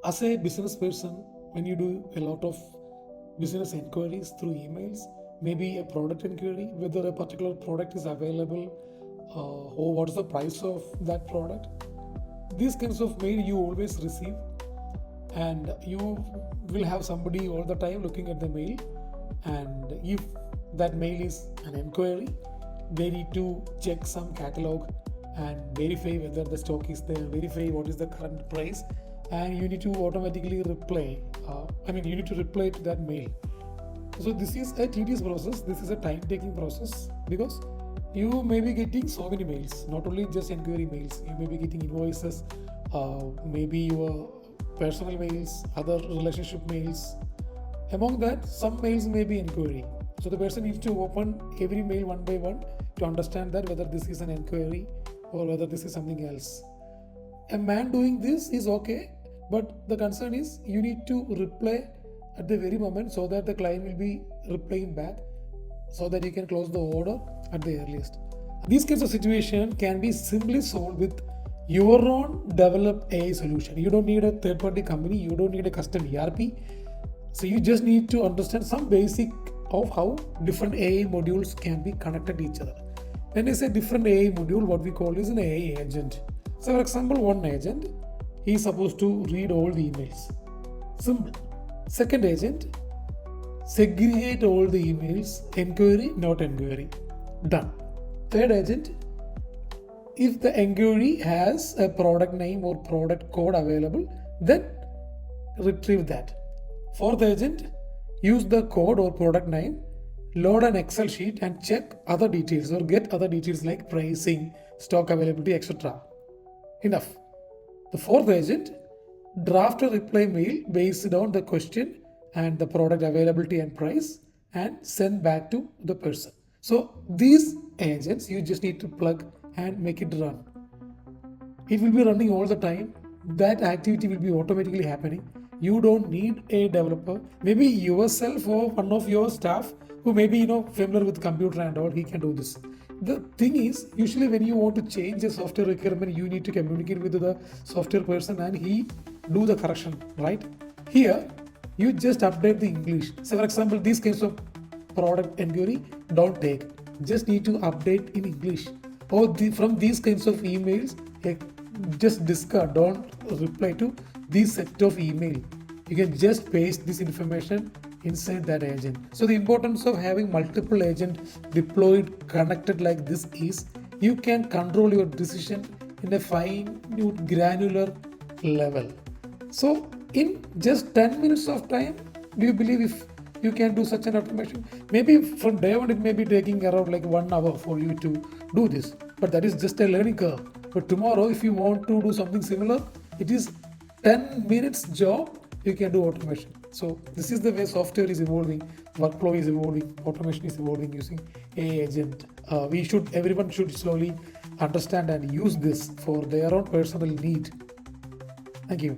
As a business person, when you do a lot of business inquiries through emails, maybe a product inquiry, whether a particular product is available, or what is the price of that product, these kinds of mail you always receive, and you will have somebody all the time looking at the mail. And if that mail is an inquiry, they need to check some catalog and verify whether the stock is there, verify what is the current price, and you need to automatically reply. You need to reply to that mail. So this is a tedious process. This is a time-taking process because you may be getting so many mails, not only just inquiry mails. You may be getting invoices, maybe your personal mails, other relationship mails. Among that, some mails may be inquiry. So the person needs to open every mail one by one to understand that whether this is an inquiry or whether this is something else. A man doing this is okay, but the concern is you need to reply at the very moment so that the client will be replying back so that you can close the order at the earliest. These kinds of situation can be simply solved with your own developed AI solution. You don't need a third-party company, you don't need a custom ERP. So you just need to understand some basic of how different AI modules can be connected to each other. When I say different AI module, what we call is an AI agent. So for example, one agent, he is supposed to read all the emails. Simple. Second agent, segregate all the emails, inquiry, not inquiry. Done. Third agent, if the inquiry has a product name or product code available, then retrieve that. Fourth agent, use the code or product name, load an Excel sheet and check other details or get other details like pricing, stock availability, etc. Enough. The fourth agent, draft a reply mail based on the question and the product availability and price and send back to the person. So these agents you just need to plug and make it run. It will be running all the time. That activity will be automatically happening. You don't need a developer. Maybe yourself or one of your staff who may be familiar with computer and all, he can do this. The thing is, usually when you want to change a software requirement, you need to communicate with the software person and he do the correction, right? Here, you just update the English. So for example, these kinds of product inquiry, don't take. Just need to update in English. Or from these kinds of emails, just discard, don't reply to this set of email. You can just paste this information inside that agent. So the importance of having multiple agents deployed, connected like this is you can control your decision in a fine, granular level. So in just 10 minutes of time, do you believe if you can do such an automation? Maybe from day one it may be taking around like 1 hour for you to do this, but that is just a learning curve. But tomorrow if you want to do something similar, it is 10 minutes job, you can do automation. So this is the way software is evolving, workflow is evolving, automation is evolving using AI agent. Everyone should slowly understand and use this for their own personal need. Thank you.